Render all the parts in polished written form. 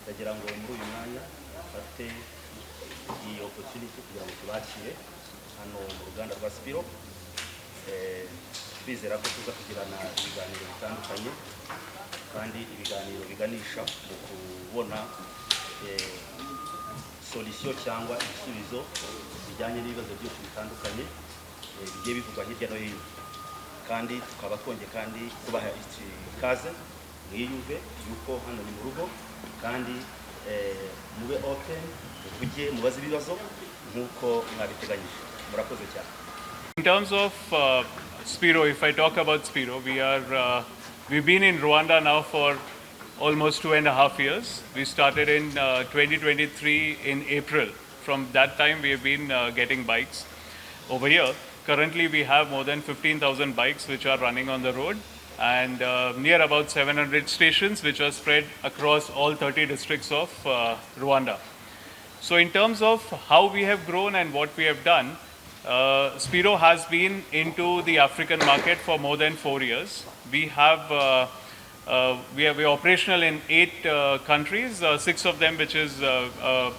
ndagira ngo muri uyu mwanya bafite iyi opportunity kugira ngo tubakire hano mu ruganda rwa Spiro. Twizera ko tuza kugirana ibiganiro bitandukanye kandi ibiganiro biganisha mu kubona solution cyangwa ibisubizo bijyanye n'ibibazo byose bitandukanye bigiye bivugwa hirya no hino, kandi tukaba twongeye kandi kubaha ikaze mwiyumve yuko hano ni mu rugo kandi mube open mujye mubaze ibibazo nk'uko mwabiteganyije. Murakoze cyane. In terms of Spiro, if I talk about Spiro, we've been in Rwanda now for almost 2.5 years. We started in 2023 in April. From that time, we have been getting bikes over here. Currently, we have more than 15,000 bikes which are running on the road, and near about 700 stations which are spread across all 30 districts of Rwanda. So in terms of how we have grown and what we have done, Spiro has been into the African market for more than 4 years. We are operational in 8 countries, 6 of them which is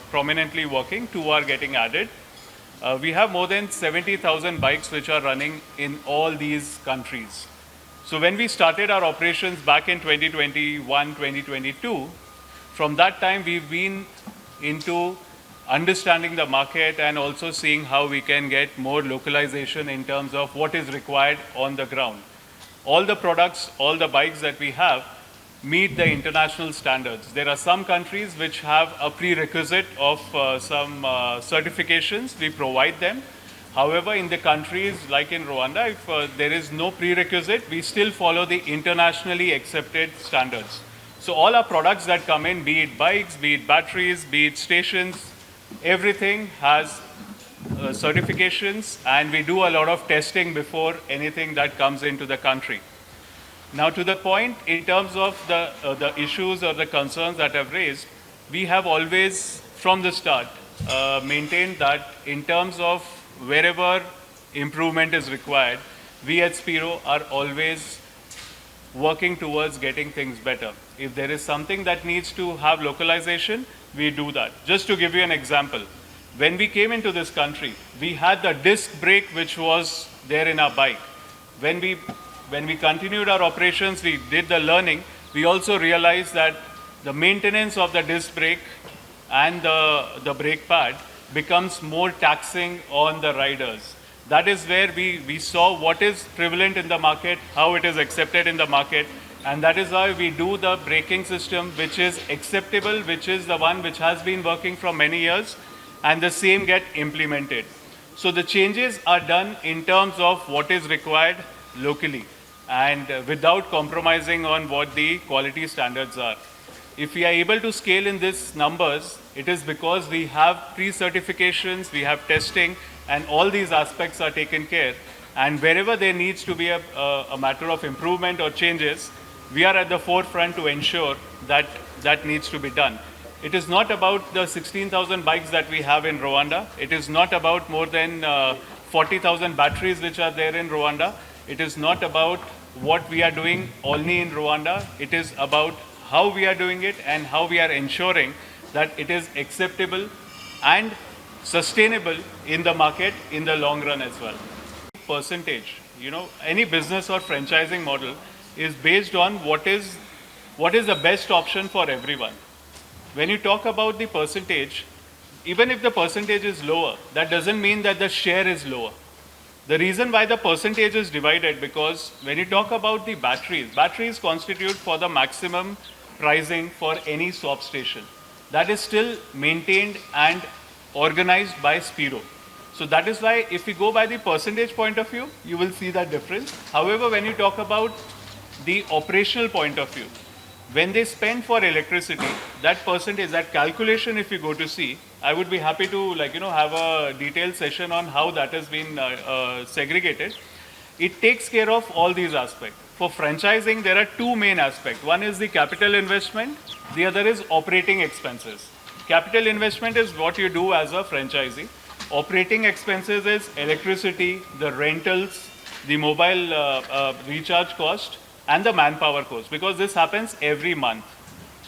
prominently working, 2 are getting added. We have more than 70,000 bikes which are running in all these countries. So when we started our operations back in 2021, 2022, from that time we've been into understanding the market and also seeing how we can get more localization in terms of what is required on the ground. All the products, all the bikes that we have meet the international standards. There are some countries which have a prerequisite of some certifications. We provide them. However, in the countries like in Rwanda, if there is no prerequisite, we still follow the internationally accepted standards. So all our products that come in, be it bikes, be it batteries, be it stations, everything has certifications, and we do a lot of testing before anything that comes into the country. Now, to the point, in terms of the issues or the concerns that I've raised, we have always, from the start, maintained that in terms of wherever improvement is required, we at Spiro are always working towards getting things better. If there is something that needs to have localization, we do that. Just to give you an example, when we came into this country, we had the disc brake which was there in our bike. When we continued our operations, we did the learning, we also realized that the maintenance of the disc brake and the brake pad becomes more taxing on the riders. That is where we saw what is prevalent in the market, how it is accepted in the market, and that is why we do the braking system which is acceptable, which is the one which has been working for many years, and the same get implemented. So the changes are done in terms of what is required locally and without compromising on what the quality standards are. If we are able to scale in these numbers, it is because we have pre-certifications, we have testing, and all these aspects are taken care. And wherever there needs to be a matter of improvement or changes, we are at the forefront to ensure that that needs to be done. It is not about the 16,000 bikes that we have in Rwanda. It is not about more than 40,000 batteries which are there in Rwanda. It is not about what we are doing only in Rwanda. It is about how we are doing it and how we are ensuring that it is acceptable and sustainable in the market in the long run as well. Percentage, any business or franchising model is based on what is the best option for everyone. When you talk about the percentage, even if the percentage is lower, that doesn't mean that the share is lower. The reason why the percentage is divided, because when you talk about the batteries constitute for the maximum pricing for any swap station. That is still maintained and organized by Spiro. So that is why if we go by the percentage point of view, you will see that difference. However, when you talk about the operational point of view, when they spend for electricity, that percentage, that calculation, if you go to see, I would be happy to have a detailed session on how that has been segregated. It takes care of all these aspects. For franchising, there are 2 main aspects. One is the capital investment, the other is operating expenses. Capital investment is what you do as a franchisee. Operating expenses is electricity, the rentals, the mobile recharge cost, and the manpower cost, because this happens every month.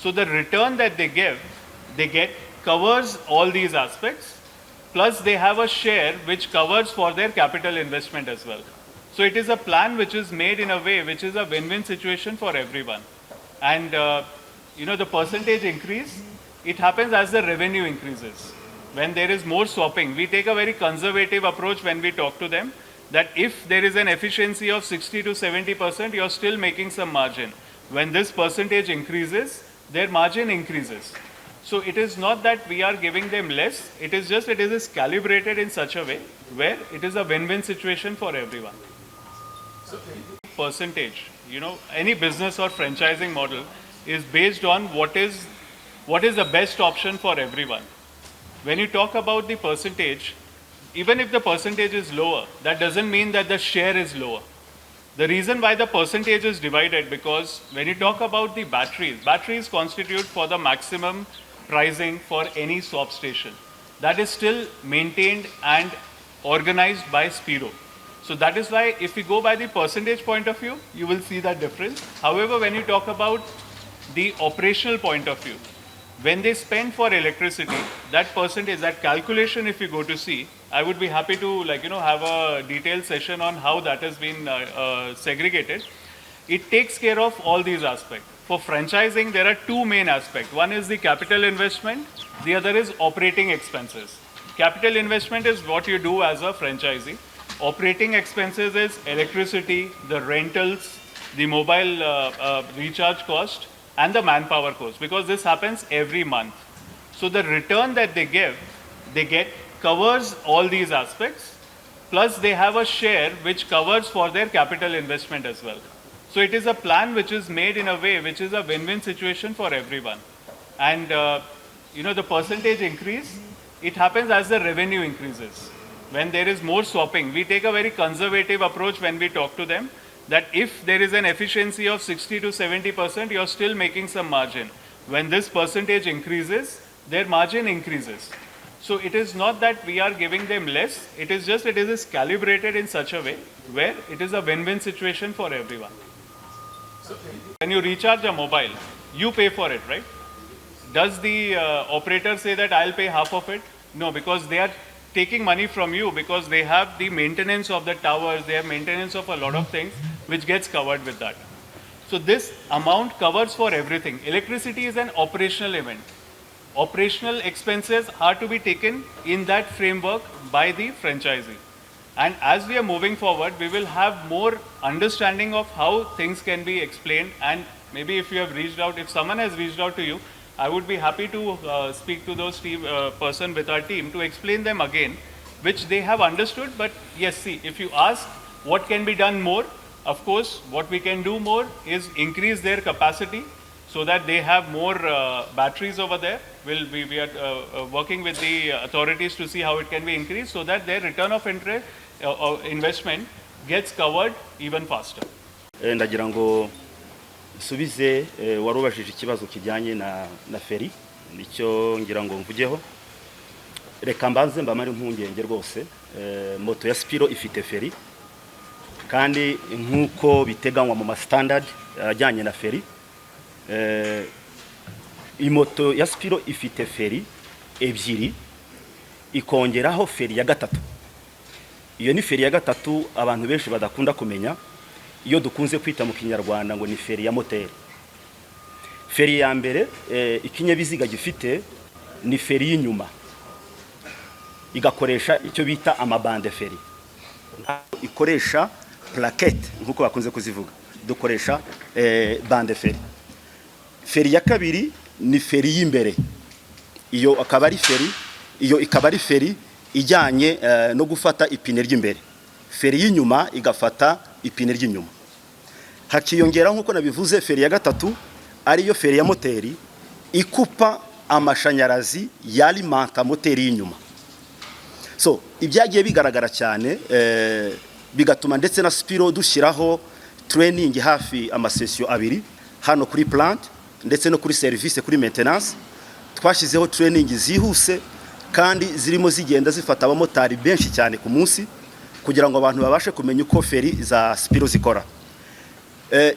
So the return that they get covers all these aspects. Plus they have a share which covers for their capital investment as well. So it is a plan which is made in a way which is a win-win situation for everyone. And the percentage increase, it happens as the revenue increases. When there is more swapping, we take a very conservative approach when we talk to them, that if there is an efficiency of 60 to 70%, you're still making some margin. When this percentage increases, their margin increases. So it is not that we are giving them less, it is calibrated in such a way where it is a win-win situation for everyone. Percentage, any business or franchising model is based on what is the best option for everyone. When you talk about the percentage, even if the percentage is lower, that doesn't mean that the share is lower. The reason why the percentage is divided, because when you talk about the batteries constitute for the maximum pricing for any swap station. That is still maintained and organized by Spiro. So that is why if we go by the percentage point of view, you will see that difference. However, when you talk about the operational point of view, when they spend for electricity, that percentage, that calculation, if you go to see, I would be happy to have a detailed session on how that has been segregated. It takes care of all these aspects. For franchising, there are two main aspects. One is the capital investment, the other is operating expenses. Capital investment is what you do as a franchisee. Operating expenses is electricity, the rentals, the mobile recharge cost, and the manpower cost, because this happens every month. So the return that they get covers all these aspects, plus they have a share which covers for their capital investment as well. So it is a plan which is made in a way which is a win-win situation for everyone. And the percentage increase, it happens as the revenue increases. When there is more swapping, we take a very conservative approach when we talk to them, that if there is an efficiency of 60 to 70%, you're still making some margin. When this percentage increases, their margin increases. So it is not that we are giving them less, it is calibrated in such a way where it is a win-win situation for everyone. When you recharge a mobile, you pay for it, right? Does the operator say that I'll pay half of it? No, because they are taking money from you, because they have the maintenance of the towers, they have maintenance of a lot of things which gets covered with that. So this amount covers for everything. Electricity is an operational event. Operational expenses are to be taken in that framework by the franchisee. And as we are moving forward, we will have more understanding of how things can be explained. And maybe if you have reached out, if someone has reached out to you, I would be happy to speak to those person with our team to explain them again, which they have understood. But yes, see, if you ask what can be done more, of course, what we can do more is increase their capacity so that they have more batteries over there. We are working with the authorities to see how it can be increased so that their return of interest investment gets covered even faster. Ndagira ngo nsubize warubajije ikibazo kijyanye na feri, nicyo ngira ngo mvugeho. Reka mbanze mbamare impungenge rwose. Moto ya Spiro ifite feri, kandi nkuko biteganywa mu standard ajyanye na feri. Moto ya Spiro ifite feri ebyiri, ikongeraho feri ya gatatu. Iyo ni feri ya gatatu abantu benshi badakunda kumenya, iyo dukunze kwita mu Kinyarwanda ngo ni feri ya moteri. Feri ya mbere ikinyabiziga gifite ni feri y'inyuma, igakoresha icyo bita amabande feri, ikoresha plaquette nkuko bakunze kuzivuga, dukoresha bande feri. Feri ya kabiri ni feri y'imbere, iyo ikaba ari feri ijyanye no gufata ipine ry'imbere. Feri y'inyuma igafata ipine ry'inyuma. Hakiyongera nkuko nabivuze feri ya gatatu ariyo feri ya moteri, ikupa amashanyarazi yalimanta moteri y'inyuma. So ibyagiye bigaragara cyane bigatuma ndetse na Spiro dushyiraho training hafi amasesio abiri hano kuri plant ndetse no kuri service kuri maintenance. Twashizeho training zihuse kandi zirimo zigenda zifata abamotari benshi cyane ku munsi kugira ngo abantu babashe kumenya uko feri za Spiro zikora.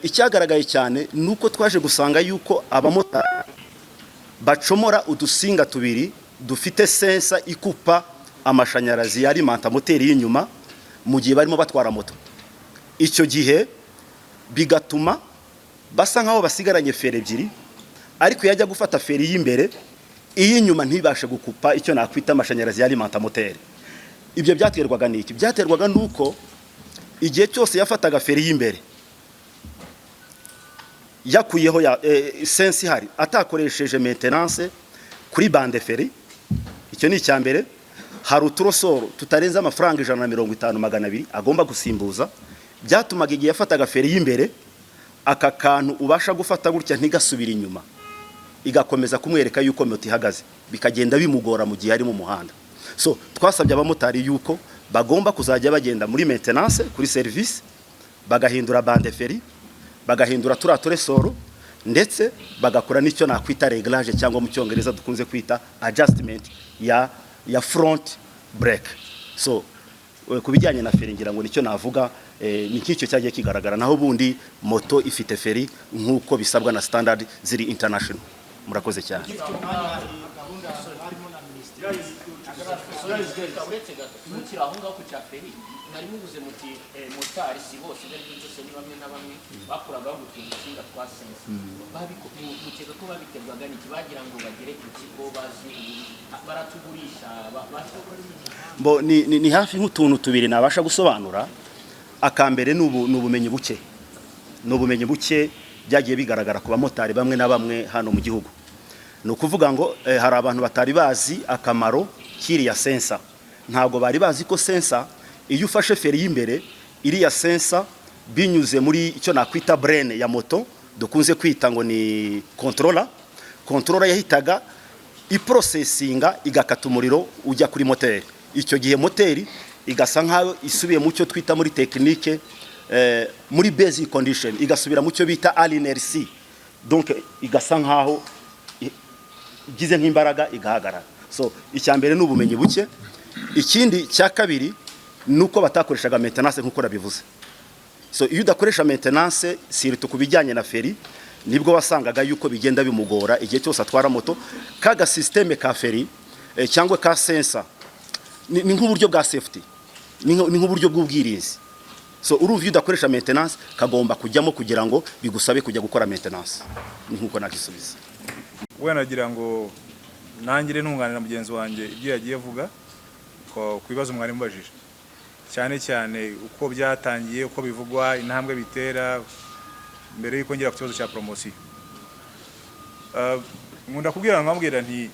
Icyagaragaye cyane nuko twaje gusanga yuko abamotari bacomora udusinga tubiri dufite sensa ikupa amashanyarazi yari manta moteri y'inyuma mu gihe barimo batwara moto. Icyo gihe bigatuma basa nkaho basigaranye feri ebyiri, ariko yajya gufata feri y'imbere iy'inyuma ntibashe gukupa icyo nakwita amashanyarazi yari manta moteri. Ibyo byaterwaga n'iki? Byaterwaga nuko igihe cyose yafataga feri y'imbere yakuyeho ya sensi hari atakoresheje maintenance kuri bande feri. Icyo ni icyambere. Hari uturosoro tutarenza amafaranga 150-200 agomba gusimbuza. Byatumaga igihe yafataga feri y'imbere aka kantu ubasha gufata gutya ntigasubira inyuma, igakomeza kumwereka yuko moto ihagaze, bikagenda bimugora mu gihe ari mu muhanda. So twasabye abamotari yuko bagomba kuzajya bagenda muri maintenance kuri service, bagahindura bande feri, bagahindura turatoresoro, ndetse bagakora n'icyo nakwita reglage cyangwa mu cyongereza dukunze kwita adjustment ya front brake. So kubijyanye na feri ngira ngo nicyo navuga, ni nk'icyo cyagiye kigaragara, naho bundi moto ifite feri nk'uko bisabwa na standard ziri international. Murakoze cyane. Nari muguze muti motari si bose bari byose ni bamwe na bamwe bakuraga gutinda twa sense babiko mukeka ko babiterwaga n'iki bagira ngo bagere ku kigo bazi baratugurisha bo ni hafi nk'utuntu tubiri nabasha gusobanura. Akambere n'ubumenyi buke, n'ubumenyi buke byagiye bigaragara ku bamotari bamwe na bamwe hano mu gihugu. No kuvuga ngo hari abantu batari bazi akamaro kiriya sensa. Ntabwo bari bazi ko sensa iyo ufashe feri y'imbere iriya sensa binyuze muri icyo nakwita brain ya moto dukunze kwita ngo ni controller yahitaga iprocessinga igakata umuriro ujya kuri moteri. Icyo gihe moteri igasa nkaho isubiye mu cyo twita muri technique muri basic condition, igasubira mu cyo bita inertie, donc igasa nkaho gize nk'imbaraga igahagarara. So icyambere n'ubumenyi buke. Ikindi cya kabiri nuko batakoreshaga maintenance nkuko rabivuze. So iyo udakoresha maintenance sirito kubijyanye na feri nibwo wasangaga yuko bigenda bimugora igihe cyose atwara moto. Kaga systeme ka feri cyangwa ka sensor ni nk'uburyo bwa safety, ni nk'uburyo bw'ubwirinzi. So urumva iyo udakoresha maintenance kagomba kujyamo kugira ngo bigusabe kujya gukora maintenance. Ni nkuko nakisubiza. Nagira ngo nangire ntunganira mugenzi wanjye ibyo yagiye vuga ku bibazo mwari mubajije, cyane cyane uko byatangiye, uko bivugwa, intambwe bitera mbere yuko ngira ku kibazo cya promotion. Nkunda kubwira nkambwira nti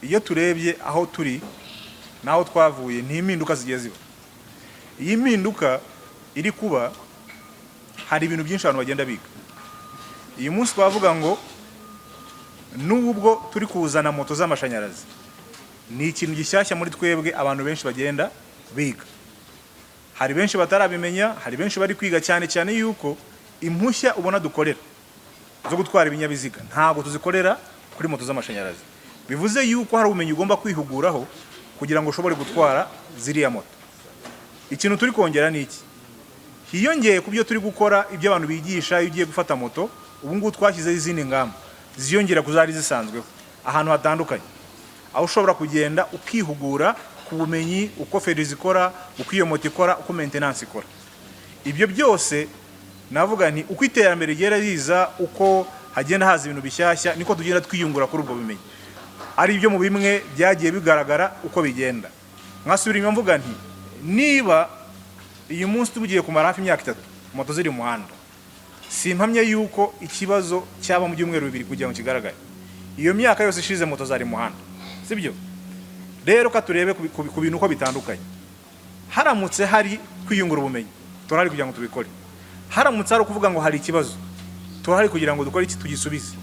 iyo turebye aho turi naho twavuye ntimpinduka zigezeho. Iyi mpinduka iri kuba hari ibintu byinshi abantu bagenda biga. Iyi munsi twavuga ngo nubwo turi kuzana moto z'amashanyarazi ni ikintu gishyashya muri twebwe, abantu benshi bagenda biga. Hari benshi batarabimenya, hari benshi bari kwiga cyane cyane yuko impushya ubona dukorera zo gutwara ibinyabiziga ntabwo tuzikorera kuri moto z'amashanyarazi. Bivuze yuko hari ubumenyi ugomba kwihuguraho kugira ngo ushobore gutwara ziriya moto. Ikintu turi kongera ni iki? Hiyongeye ku byo turi gukora, ibyo abantu bigisha iyo ugiye gufata moto, ubu ngubu twashyizeho izindi ngamba ziyongera kuzari zisanzweho ahantu hatandukanye, aho ushobora kugenda ukihugura ku bumenyi uko feri zikora, uko iyo moto ikora, uko maintenance ikora. Ibyo byose navuga nti uko iterambere rigera riza, uko hagenda haza ibintu bishyashya, niko tugenda twiyungura kuri ubwo bumenyi. Ari ibyo mu bimwe byagiye bigaragara uko bigenda. Mwasubira inyuma mvuga nti niba iyi munsi tugiye kumara hafi imyaka 3 moto ziri mu muhanda, simpamye yuko ikibazo cyaba mu byumweru 2 kugira ngo kigaragare. Iyo myaka yose ishize moto zari mu muhanda, sibyo? Rero ka turebe ku bintu uko bitandukanye. Haramutse hari kwiyungura ubumenyi, turahari kugira ngo tubikore. Haramutse ari kuvuga ngo hari ikibazo, turahari kugira ngo dukore iki tugisubize.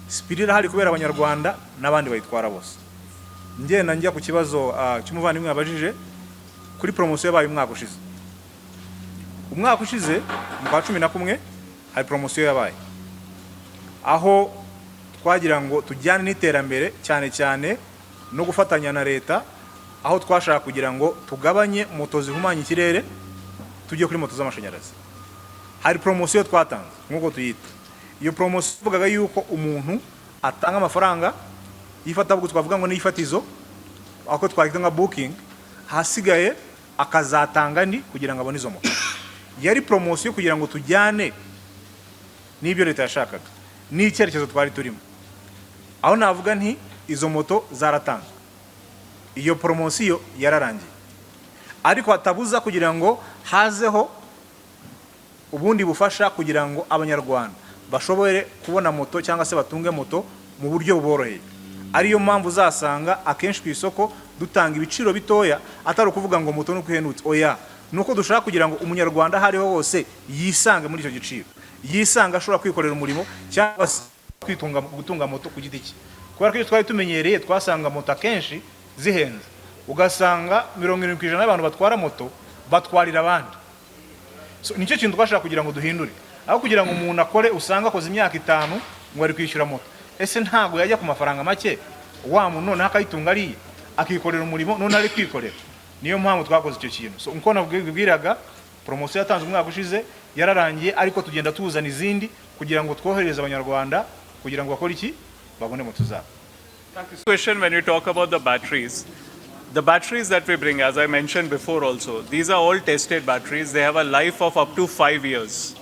Spiro hari kubera abanyarwanda n'abandi bayitwara bose. Ngenda njya ku kibazo cy'umuvandimwe abajije kuri promotion yabaye umwaka ushize. Umwaka ushize mu kwa 11 hari promotion yabaye, aho twagira ngo tujyane n'iterambere cyane cyane no gufatanya na leta, aho twashaka kugira ngo tugabanye moto zihumanya ikirere tujye kuri moto z'amashanyarazi. Hari promotion twatanze nkuko tuyita. Iyo promotion ivugaga yuko umuntu atanga amafaranga y'ifatabuguzi, twavuga ngo ni ifatizo ako twakwita nka booking, hasigaye akazatanga ni kugira ngo abone izo moto. Yari promotion kugira ngo tujyane n'ibyo leta yashakaga n'icyerekezo twari turimo. Aho navuga nti izo moto zaratanzwe, iyo promotion yararangiye, ariko hatabuza kugira ngo hazeho ubundi bufasha kugira ngo abanyarwanda bashobore kubona moto cyangwa se batunge moto mu buryo buboroheye. Ariyo mpamvu uzasanga akenshi ku isoko dutanga ibiciro bitoya, atari ukuvuga ngo moto nuko ihendutse, oya, nuko dushaka kugira ngo umunyarwanda hariho hose yisange muri icyo giciro, yisanga ashobora kwikorera umurimo cyangwa se gutunga moto ku giti cye. Kubera ko iyo twari tumenyereye twasanga moto akenshi zihenze, ugasanga 70% y'abantu batwara moto batwarira abandi. So nicyo kintu twashaka kugira ngo duhindure, aho kugira ngo umuntu akore usanga akoze imyaka 5 ngo ari kwishyura moto, ese ntago yajya ku mafaranga make wa muntu none akayitunga ari akikorera umurimo none ari kwikorera. Niyo mpamvu twakoze icyo kintu. So uko nabwiraga, promotion yatanzwe umwaka ushize yararangiye, ariko tugenda tuzana izindi kugira ngo twohereze abanyarwanda kugira ngo bakore iki, babone moto zabo. Question, when you talk about the batteries that we bring, as I mentioned before also, these are all tested batteries. They have a life of up to 5 years.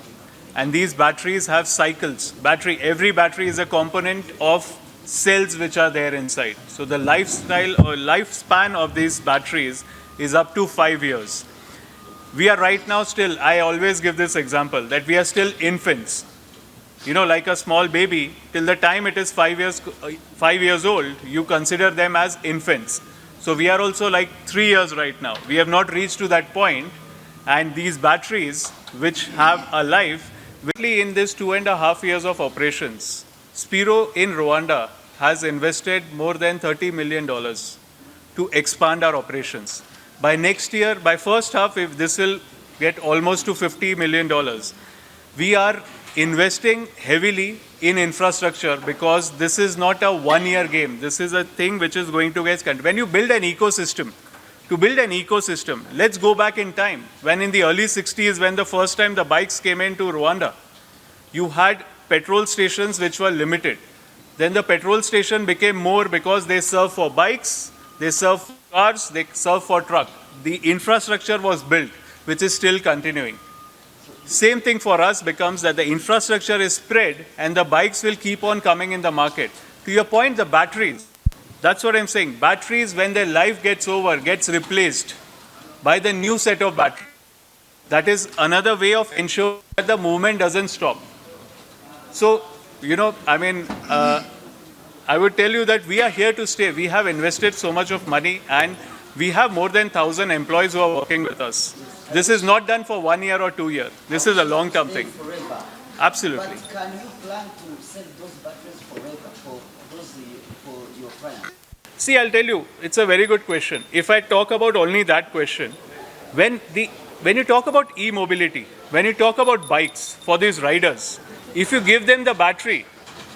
And these batteries have cycles. Every battery is a component of cells which are there inside. So the lifespan of these batteries is up to 5 years. We are right now still, I always give this example, that we are still infants. You know, like a small baby, till the time it is 5 years old, you consider them as infants. So we are also like 3 years right now. We have not reached to that point, and these batteries, which have a life, in this 2.5 years of operations, Spiro in Rwanda has invested more than $30 million to expand our operations. By next year, by first half, if this will get almost to $50 million, we are investing heavily in infrastructure, because this is not a one-year game. This is a thing which is going to get spent. When you build an ecosystem, let's go back in time. When in the early 60s, when the first time the bikes came into Rwanda, you had petrol stations which were limited. Then the petrol station became more because they serve for bikes, they serve for cars, they serve for truck. The infrastructure was built, which is still continuing. Same thing for us becomes that the infrastructure is spread and the bikes will keep on coming in the market. To your point, the batteries, that's what I'm saying. Batteries, when their life gets over, gets replaced by the new set of batteries. That is another way of ensuring that the movement doesn't stop. So, you know, I mean, I would tell you that we are here to stay. We have invested so much of money, and we have more than 1,000 employees who are working with us. This is not done for 1 year or 2 years. This is a long-term thing. Forever. Absolutely. But can you plan to sell those batteries forever for your clients? See, I'll tell you, it's a very good question. If I talk about only that question, when you talk about e-mobility, when you talk about bikes for these riders, if you give them the battery,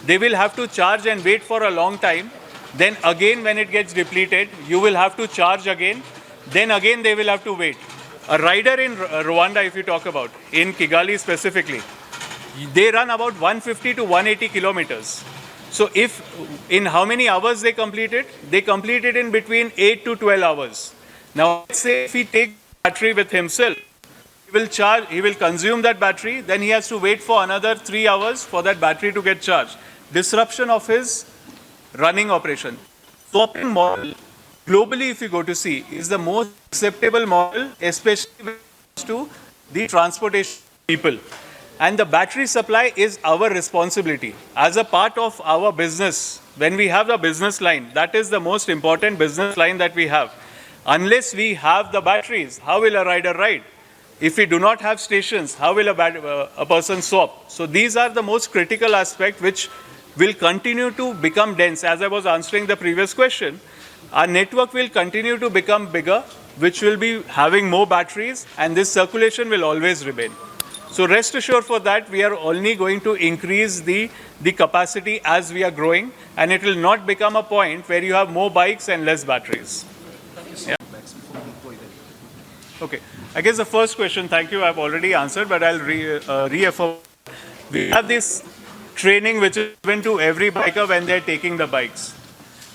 they will have to charge and wait for a long time. Then again, when it gets depleted, you will have to charge again. Then again, they will have to wait. A rider in Rwanda, if you talk about, in Kigali specifically, they run about 150 to 180 kilometers. So if in how many hours they complete it? They complete it in between 8 to 12 hours. Now, let's say if he takes the battery with himself, he will consume that battery, then he has to wait for another 3 hours for that battery to get charged. Disruption of his running operation. Swapping model, globally if you go to see, is the most acceptable model, especially when it comes to the transportation people. And the battery supply is our responsibility. As a part of our business, when we have the business line, that is the most important business line that we have. Unless we have the batteries, how will a rider ride? If we do not have stations, how will a person swap? So these are the most critical aspects which will continue to become dense. As I was answering the previous question, our network will continue to become bigger, which will be having more batteries, and this circulation will always remain. So rest assured for that, we are only going to increase the capacity as we are growing, and it will not become a point where you have more bikes and less batteries. Yeah. Okay. I guess the first question, thank you, I've already answered, but I'll reaffirm. We have this training which is given to every biker when they're taking the bikes.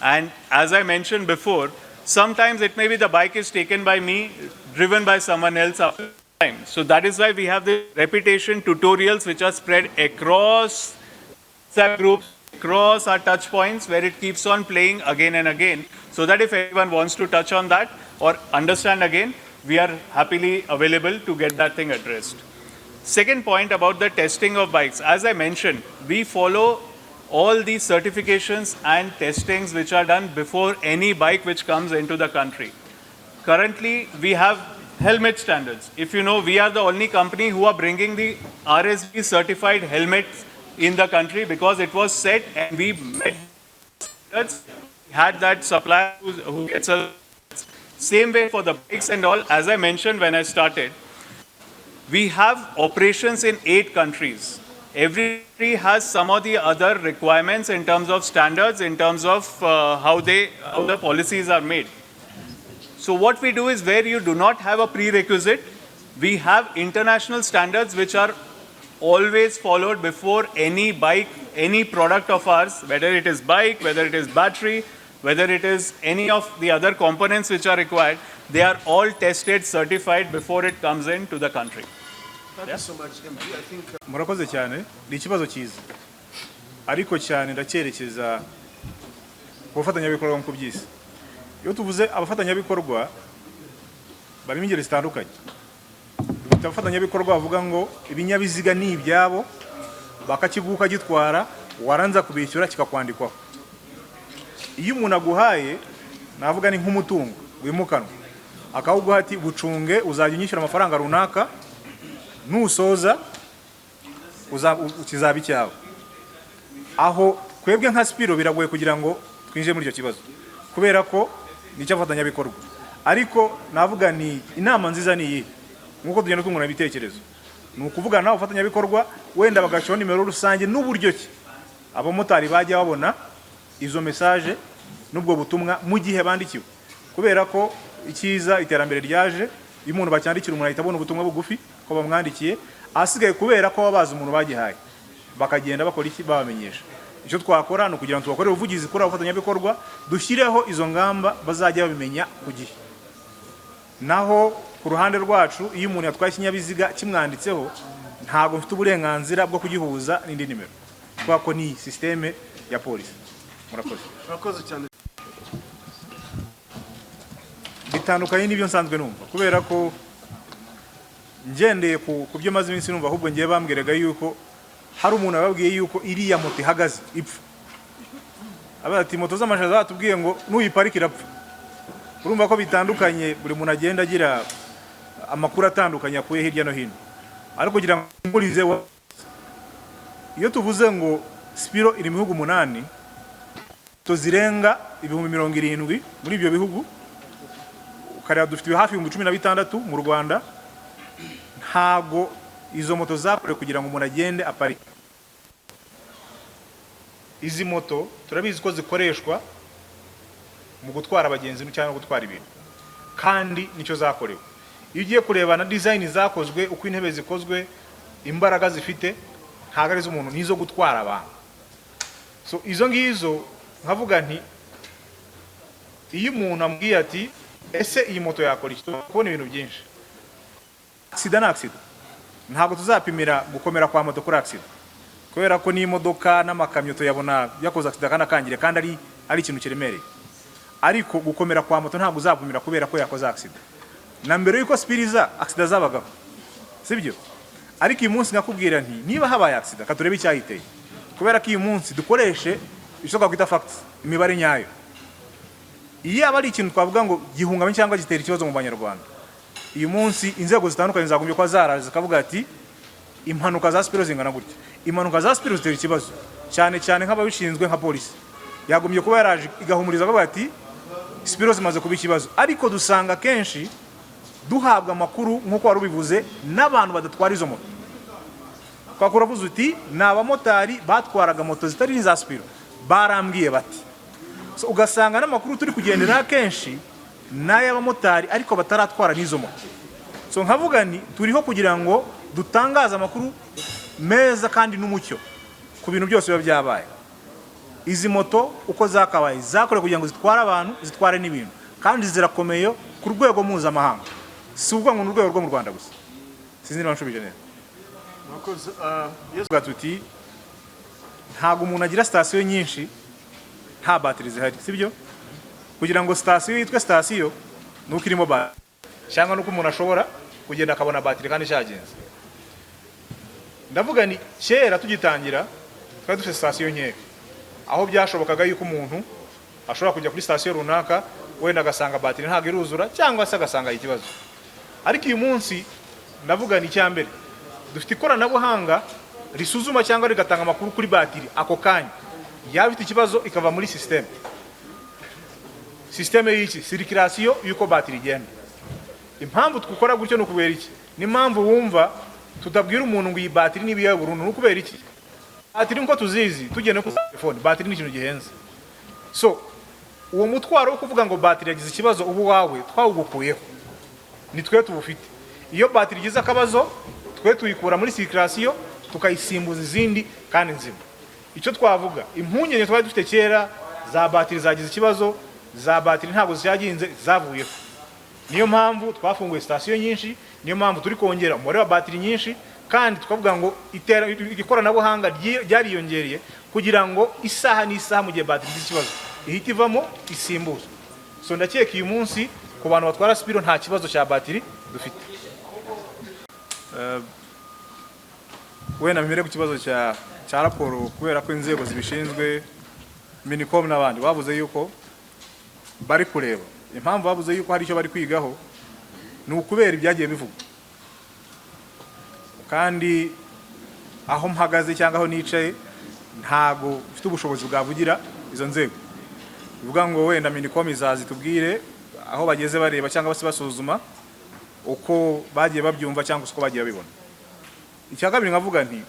And as I mentioned before, sometimes it may be the bike is taken by me, driven by someone else after time. So that is why we have the repetition tutorials which are spread across groups, across our touch points, where it keeps on playing again and again, so that if anyone wants to touch on that or understand again, we are happily available to get that thing addressed. Second point about the testing of bikes. As I mentioned, we follow all these certifications and testings which are done before any bike which comes into the country. Currently, we have helmet standards. If you know, we are the only company who are bringing the RSB certified helmets in the country, because it was set and we met standards. We had that supplier who gets us. Same way for the bikes and all. As I mentioned when I started, we have operations in 8 countries. Every country has some of the other requirements in terms of standards, in terms of how the policies are made. So what we do is, where you do not have a prerequisite, we have international standards which are always followed before any bike, any product of ours, whether it is bike, whether it is battery, whether it is any of the other components which are required, they are all tested, certified before it comes into the country. Thank you so much, MD. I think murakoze cyane ni ikibazo cyiza ariko cyane ndacyerekeza ku bafatanyabikorwa mu by'isi. Iyo tuvuze abafatanyabikorwa barimo ingeri zitandukanye. Dufite abafatanyabikorwa bavuga ngo ibinyabiziga ni ibyabo, bakakiguka gitwara, waranza kubishyura kikakwandikwaho. Iyo umuntu aguhaye, navuga ni nk'umutungo wimukanwa, akawuguha ati bucunge uzajya unyishyura amafaranga runaka, nusoza ukizaba icyawe. Aho twebwe nka Spiro biragoye kugira ngo twinjire muri icyo kibazo, kubera ko nicyo abafatanyabikorwa. Ariko navuga ni inama nziza ni iyi, nk'uko tugenda tungurana ibitekerezo, ni ukuvugana n'abafatanyabikorwa, wenda bagashyiraho nimero rusange n'uburyo ki abamotari bajya babona izo message n'ubwo butumwa mu gihe bandikiwe, kubera ko ikiza iterambere ryaje, iyo umuntu bacyandikira umuntu ahita abona ubutumwa bugufi ko bamwandikiye, asigaye kubera ko babaza umuntu bagihaye bakagenda bakora iki, babamenyesha. Icyo twakora ni ukugira ngo tubakorere ubuvugizi kuri abafatanyabikorwa, dushyireho izo ngamba bazajya babimenya ku gihe. Naho ku ruhande rwacu, iyo umuntu yatwaye ikinyabiziga kimwanditseho, ntago mfite uburenganzira bwo kugihuza n'indi nimero, kubera ko ni systeme ya polisi. murakoze cyane. Bitandukanye n'ibyo nsanzwe numva, kubera ko ngendeye ku byo maze iminsi numva, ahubwo ngiye bambwiraga yuko hari umuntu ababwiye yuko iriya moto ihagaze ipfa. Ati moto z'amashanyarazi batubwiye ngo nuyiparika irapfa. Urumva ko bitandukanye, buri muntu agenda agira amakuru atandukanye akuye hirya no hino. Ariko kugira ngo nkurize, iyo tuvuze ngo Spiro iri mu bihugu 8, tuzirenga 70,000 muri ibyo bihugu, ukareba dufite hafi 16,000 mu Rwanda, ntago izo moto zakorewe kugira ngo umuntu agende aparike. Izi moto turabizi ko zikoreshwa mu gutwara abagenzi cyangwa gutwara ibintu, kandi nicyo zakorewe. Iyo ugiye kureba na design zakozwe, uko intebe zikozwe, imbaraga zifite, ntago ari z'umuntu, nizo gutwara abantu. So izo ngizo nkavuga nti, iyo umuntu ambwiye ati ese iyi moto yakora iki, kubona ibintu byinshi. Accident na accident, ntabwo tuzapimira gukomera kwa moto kuri accident, kubera ko n'imodoka n'amakamyo tuyabona yakoze accident kandi akangire, kandi ari ikintu kiremereye. Ariko gukomera kwa moto ntabwo uzapimira kubera ko yakoze accident. Na mbere yuko Spiriza accident zabagaho, sibyo? Ariko uyu munsi ngakubwira nti, niba habaye accident katurebe icyayiteye, kubera ko uyu munsi dukoreshe ishoka kwita facts, imibare nyayo. Iyo abari ikintu twavuga ngo gihungabanye cyangwa gitera ikibazo mu Banyarwanda, uyu munsi inzego zitandukanye zagombye kwa zaraje zikavuga ati impanuka za Spiro zingana gutya. Impanuka za Spiro zitera ikibazo, cyane cyane nk'ababishinzwe nka polisi yagombye kuba yaraje igahumuriza akavuga ati Spiro zimaze kuba ikibazo. Ariko dusanga kenshi duhabwa amakuru nk'uko wari ubivuze n'abantu badatwara izo moto. Kwakura vuze uti n'abamotari batwaraga moto zitari za Spiro barambwiye bati. So ugasanga n'amakuru turi kugendera kenshi n'ay'abamotari ariko bataratwara n'izo moto. So nkavuga ni turiho kugira ngo dutangaza amakuru meza kandi n'umucyo ku bintu byose biba byabaye. Izi moto uko zakabaye zakore kugira ngo zitware abantu zitware n'ibintu kandi zirakomeye ku rwego mpuzamahanga, si ubwo ngo n'urwego rwo mu Rwanda gusa. Sinzi niba nshubije neza. Murakoze. Yes. Tuti ntago umuntu agira sitasiyo nyinshi nta batiri zihari, sibyo? Kugira ngo sitasiyo yitwe sitasiyo nuko irimo batiri cyangwa nuko umuntu ashobora kugenda akabona batiri kandi cyagenze. Ndavuga ni kera tugitangira twari dufite sitasiyo nke, aho byashobokaga yuko umuntu ashobora kujya kuri sitasiyo runaka wenda agasanga batiri ntago iruzura cyangwa se agasanga ikibazo. Ariko uyu munsi ndavuga ni cyambere dufite ikoranabuhanga risuzuma cyangwa rigatanga amakuru kuri batiri ako kanya yaba ifite ikibazo ikava muri system y'iki circulation yuko batiri igenda. Impamvu twukora gutyo no kubera iki? Ni impamvu wumva tutabwira umuntu ngo iyi batiri nibi ya burundu no kubera iki? Batiri nko tuzizi tugene ku telefone, batiri ni ikintu gihenze. So uwo mutwaro wo kuvuga ngo batiri yagize ikibazo ubu wawe twawugukuyeho, ni twe tubufite. Iyo batiri igize akabazo twe tuyikura muri circulation tukayisimbuza izindi kandi nzima. Icyo twavuga impunyenye twari dufite kera za batiri zagize ikibazo, za batiri ntabwo zyaginze zavuyeho. Niyo mpamvu twafunguye station nyinshi, niyo mpamvu turi kongera umubare wa batiri nyinshi kandi tukavuga ngo ikoranabuhanga ryariyongereye kugira ngo isaha n'isaha mu gihe batiri igize ikibazo ihita ivamo isimbuza. So ndakeka uyu munsi ku bantu batwara Spiro nta kibazo cya batiri dufite. Wena mbere ku kibazo cya raporo kubera ko inzego zibishinzwe Minicom n'abandi bavuze yuko bari kureba. Impamvu bavuze yuko hari icyo bari kwigaho ni ukubera ibyagiye bivuga. Kandi aho mpagaze cyangwa aho nicaye ntago ufite ubushobozi bwavugira izo nzego. Bivuga ngo wenda Minicom izazi tubwire aho bageze bareba cyangwa base basuzuma uko bagiye babyumva cyangwa uko bagiye babibona. Icya kabiri nkavuga nti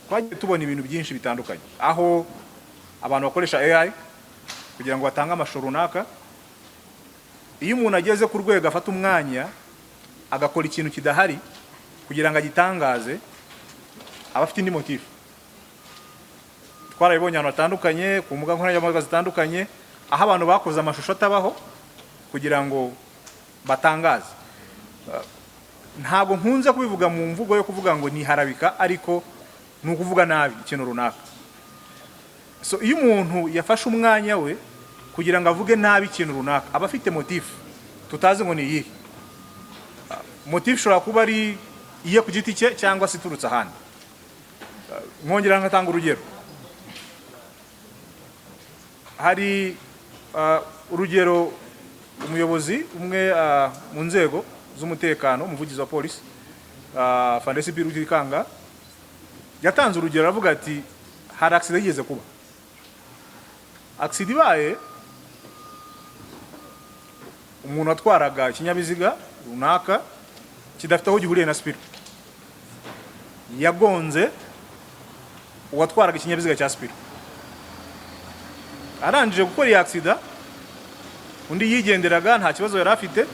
twagiye tubona ibintu byinshi bitandukanye aho abantu bakoresha AI kugira ngo batange amashusho runaka. Iyo umuntu ageze ku rwego afata umwanya agakora ikintu kidahari kugira ngo agitangaze abafite indi motif. Twarabibonye ahantu hatandukanye ku mbuga nkoranyambaga zitandukanye aho abantu bakoze amashusho atabaho kugira ngo batangaze. Ntabwo nkunze kubivuga mu mvugo yo kuvuga ngo ni harabika ariko ni ukuvuga nabi ikintu runaka. So iyo umuntu yafashe umwanya we kugira ngo avuge nabi ikintu runaka aba afite motif tutazi ngo ni iyihe. Motif shobora kuba ari iye ku giti cye cyangwa se turutse ahandi. Nkongera ngatanga urugero. Hari urugero umuyobozi umwe mu nzego z'umutekano umuvugizi wa polisi Spiro Kanga yatanze urugero avuga ati hari accident yigeze kuba. Accident ibaye umuntu atwaraga ikinyabiziga runaka kidafite aho gihuriye na Spiro yagonze uwatwaraga ikinyabiziga cya Spiro. Arangije gukora iyi accident undi yigenderaga nta kibazo yari afite,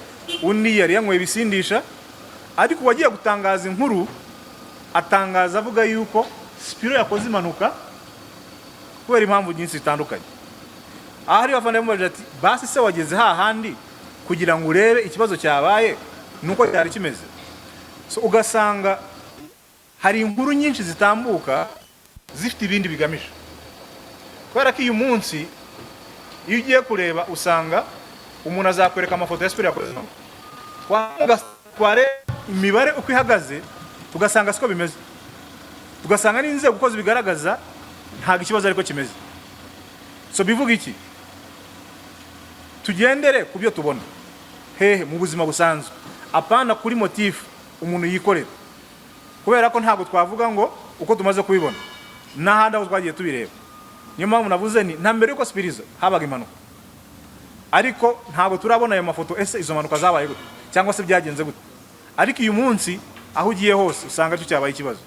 undi yari yanyweye ibisindisha, ariko wagiye gutangaza inkuru atangaza avuga yuko Spiro yakoze impanuka kubera impamvu nyinshi zitandukanye. Ahari bafana bamubajije ati basi se wageze hahandi kugira ngo urebe ikibazo cyabaye nuko cyari kimeze. So ugasanga hari inkuru nyinshi zitambuka zifite ibindi bigamije. Kubera ko uyu munsi iyo ugiye kureba usanga umuntu azakwereka amafoto ya Spiro yakoze. Tware imibare uko ihagaze tugasanga siko bimeze. Tugasanga n'inzego uko zibigaragaza ntago ikibazo ariko kimeze. So bivuga iki? Tugendere ku byo tubona hehe mu buzima busanzwe apana kuri motif umuntu yikorera. Kubera ko ntago twavuga ngo uko tumaze kubibona n'ahandi aho twagiye tubireba. Niyo mpamvu navuze ni nta mbere yuko Spiro habaga impanuka, ariko ntago turabona ayo mafoto ese izo mpanuka zabaye gute cyangwa se byagenze gute. Ariko uyu munsi aho ugiye hose usanga cyo cyabaye ikibazo.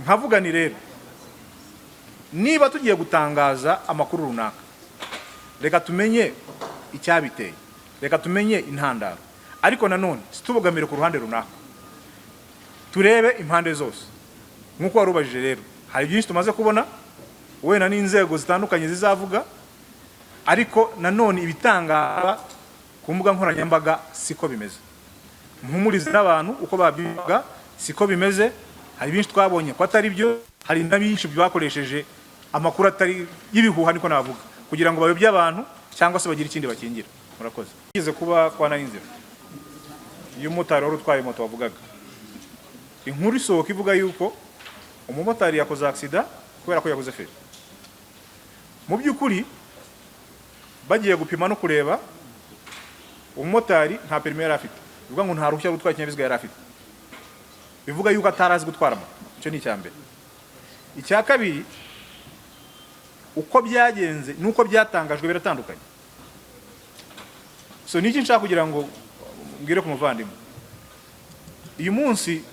Nkavuga ni rero niba tugiye gutangaza amakuru runaka reka tumenye icyabiteye, reka tumenye intandaro, ariko nanone situbogamire ku ruhande runaka, turebe impande zose. nk'uko warubajije rero hari byinshi tumaze kubona wenda n'inzego zitandukanye zizavuga, ariko nanone ibitangara ku mbuga nkoranyambaga siko bimeze. Mpumurize n'abantu uko babyumvaga siko bimeze. Hari byinshi twabonye ko atari byo, hari na byinshi bakoresheje amakuru atari y'ibihuha niko navuga, kugira ngo bayobye abantu cyangwa se bagire ikindi bakingira. Murakoze. Igeze kuba kwa Nziza iyo umumotari wari utwaye moto wavugaga, inkuru isohoka ivuga yuko umumotari yakoze accident kubera ko yaguze feri. Mu by'ukuri bagiye gupima no kureba umumotari nta permis yari afite, bivuga ngo nta ruhushya rwo gutwara ikinyabiziga yari afite, bivuga yuko atarazi gutwara moto. Icyo ni icya mbere. Icya kabiri, uko byagenze nuko byatangajwe biratandukanye. So niki nshaka kugira ngo mbwire ku muvandimwe, uyu munsi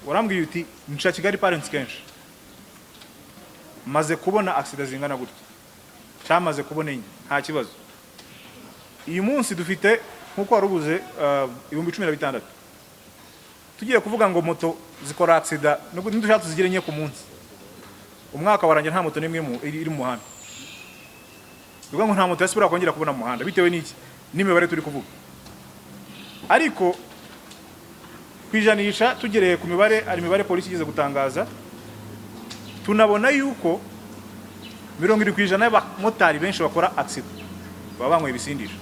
warambwiye uti nca Kigali parents kenshi, maze kubona accident zingana gutya, cyamaze kubona enye, nta kibazo. Uyu munsi dufite nkuko warubuze 16,000. Tugiye kuvuga ngo moto zikora accident ndushaka tuzigire nke ku munsi, umwaka warangira nta moto nimwe iri mu muhanda. Bivuga ngo nta moto yasubira kongera kubona mu muhanda bitewe n'iki n'imibare turi kuvuga. Ariko kwijanisha tugereye ku mibare, ari mibare polisi igeze gutangaza, tunabona yuko 70% y'abamotari benshi bakora accident baba banyweye ibisindisha.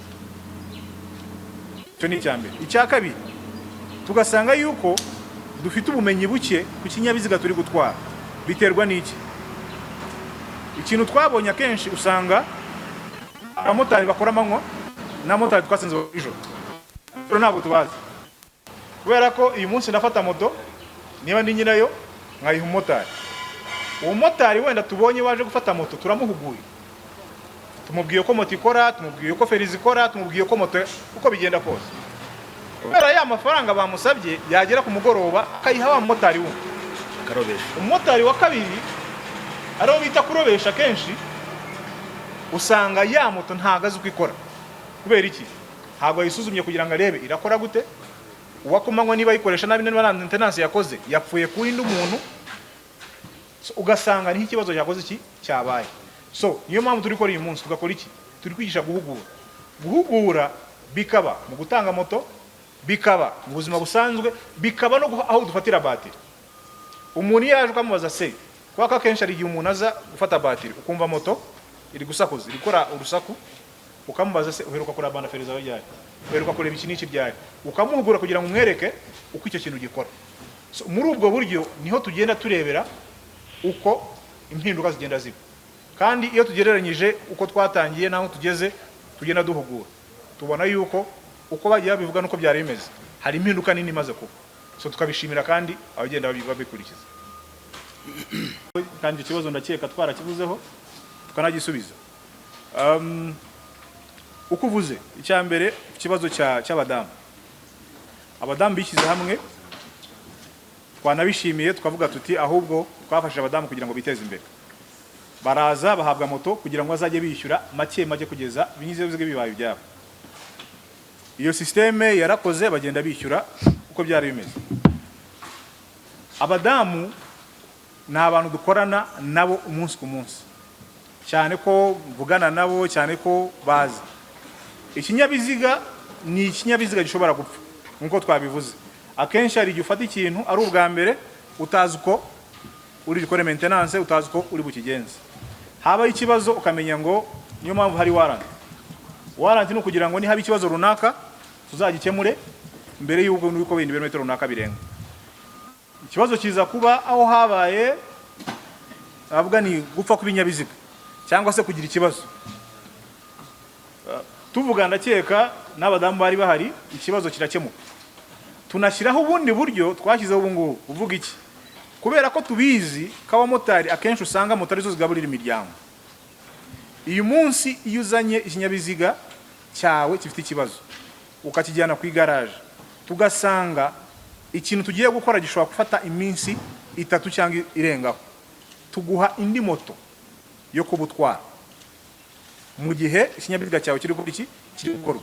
Icyo ni icyambere. Icya kabiri, tugasanga yuko dufite ubumenyi buke ku kinyabiziga turi gutwara. Biterwa n'iki? Ikintu twabonye akenshi usanga abamotari bakora amanywa n'abamotari twasenze ijoro. Rero ntabwo tubazi, kubera ko uyu munsi ndafata moto, niba ndi nyirayo nkayiha umumotari. Umumotari wenda tubonye waje gufata moto turamuhuguye, tumubwiye ko moto ikora, tumubwiye ko feri zikora, tumubwiye ko moto uko bigenda kose. Kubera ya mafaranga bamusabye yagera ku mugoroba akayiha wa mumotari we akarobesha. Umumotari wa kabiri ariho bita kurobesha, kenshi usanga ya moto ntagaze uko ikora. Kubera iki? Ntabwo yisuzumye kugira ngo arebe irakora gute, uwakomanywa niba yikoresha nabi na maintenance yakoze yapfuye kuri ndi umuntu. So ugasanga ni ikibazo yakoze iki cyabaye. So niyo mpamvu turi gukora uyu munsi, tugakora iki? Turi kwigisha guhugura bikaba mu gutanga moto, bikaba mu buzima busanzwe, bikaba no aho dufatira batiri. Umuntu yaje ukamubaza se, kwaka kenshi ari igihe umuntu aza gufata batiri ukumva moto iri gusakuza, iri gukora urusaku, ukamubaza se uheruka kuri banda feri zawe ryari, uheruka kureba iki n'iki ryari, ukamuhugura kugira ngo umwereke uko icyo kintu gikora. So muri ubwo buryo niho tugenda turebera uko impinduka zigenda ziba, kandi iyo tugereranyije uko twatangiye naho tugeze tugenda duhugura, tubona yuko uko bagiye babivuga nuko byari bimeze hari impinduka nini maze kuba. So tukabishimira kandi abagenda babikurikiza. Kandi ikibazo ndakeka twarakivuzeho tukanagisubiza. Uko uvuze icya mbere, ikibazo cy'abadamu, abadamu bishyize hamwe, twanabishimiye tukavuga tuti ahubwo twafashije abadamu kugira ngo biteze imbere. Baraza bahabwa moto kugira ngo azajye bishyura make kugeza ibinyabiziga bibaye ibyabo. Iyo systeme yarakoze, bagenda bishyura uko byari bimeze. Abadamu ni abantu dukorana nabo umunsi ku munsi, cyane ko mvugana nabo, cyane ko bazi ikinyabiziga ni ikinyabiziga gishobora gupfa nkuko twabivuze. Akenshi hari igihe ufata ikintu ari ubwa mbere utazi uko uri gukora maintenance, utazi uko uri bukigenze. Haba ikibazo ukamenya ngo niyo mpamvu hari warranty. Warranty ni ukugira ngo ni haba ikibazo runaka tuzagikemure mbere y'ubwo nuko bindi birometero runaka birenga. Ikibazo kiza kuba aho habaye avuga ni gupfa kubinyabiziga cyangwa se kugira ikibazo. Tuvuga ndakeka n'abadamu bari bahari, ikibazo kirakemuka. Tunashyiraho ubundi buryo twashyizeho ubu ngubu. Uvuga iki? Kubera ko tubizi ko abamotari akenshi usanga moto arizo zigaburira imiryango. Uyu munsi iyo uzanye ikinyabiziga cyawe gifite ikibazo ukakijyana ku igaraje, tugasanga ikintu tugiye gukora gishobora gufata iminsi 3 cyangwa irengaho, tuguha indi moto yo kubutwara mu gihe ikinyabiziga cyawe kiri gukorwa.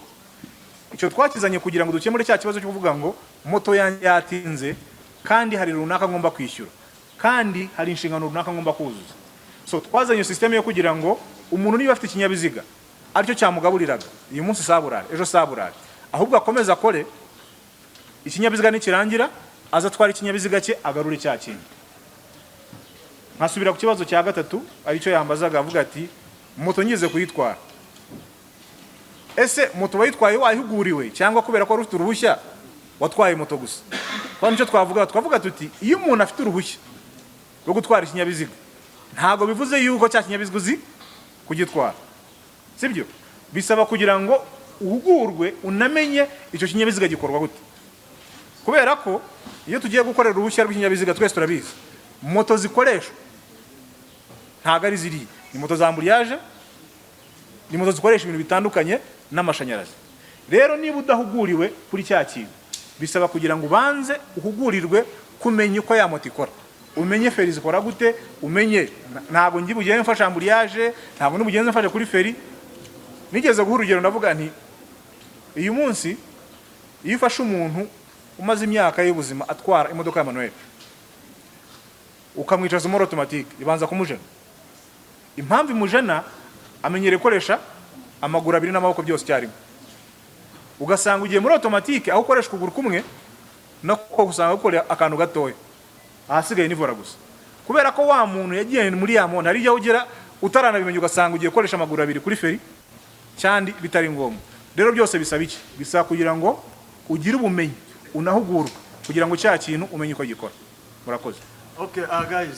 Icyo twakizanye kugira ngo dukemure cya kibazo cyo kuvuga ngo moto yatinze kandi hari runaka ngomba kwishyura, kandi hari inshingano runaka ngomba kuzuza. So twazanye system yo kugira ngo umuntu niba afite ikinyabiziga aricyo cyamugaburiraga uyu munsi saburare ejo saburare, ahubwo akomeza akore ikinyabiziga nikirangira aza twara ikinyabiziga cye agarure cya kintu. Nkasubira ku kibazo cya gatatu aricyo yambazaga avuga ati moto ngize kuyitwara, ese moto wayitwaye wahuguriwe cyangwa kubera ko ufite uruhushya watwaye moto gusa? Kwa nicyo twavuga tuti iyo umuntu afite uruhushya rwo gutwara ikinyabiziga ntago bivuze yuko cya kinyabiziga uzi kugitwara, sibyo? Bisaba kugira ngo uhugurwe unamenye icyo kinyabiziga gikorwa gute, kubera ko iyo tugiye gukorera uruhushya rw'ikinyabiziga twese turabizi moto zikoreshwa ntago ari ziri, ni moto za amburiyaje, ni moto zikoresha ibintu bitandukanye n'amashanyarazi. Rero niba udahuguriwe kuri cya kintu bisaba kugira ngo ubanze uhugurirwe kumenya uko ya moto ikora, umenye feri zikora gute, umenye ntago ngi bugende mfasha amburiyaje, ntago n'ubugenze mfashe kuri feri. Nigeze guha urugero ndavuga nti uyu munsi iyo ufashe umuntu umaze imyaka y'ubuzima atwara imodoka ya manuel ukamwicaza muri automatique ibanza kumujena. Impamvu imujena amenyere koresha amaguru abiri n'amaboko byose cyarimo, ugasanga ugiye muri automatique aho ukoresha ukuguru kumwe nako usanga ukora akantu gatoya ahasigaye nivora gusa, kubera ko wa muntu yagiye muri ya muntu ari ugera utaranabimenya ugasanga ugiye koresha amaguru abiri kuri feri cyandi bitari ngombwa. Rero byose bisaba iki? Bisaba kugira ngo ugire ubumenyi unahugurwa kugira ngo cya kintu umenye uko gikora. Murakoze. Okay, guys.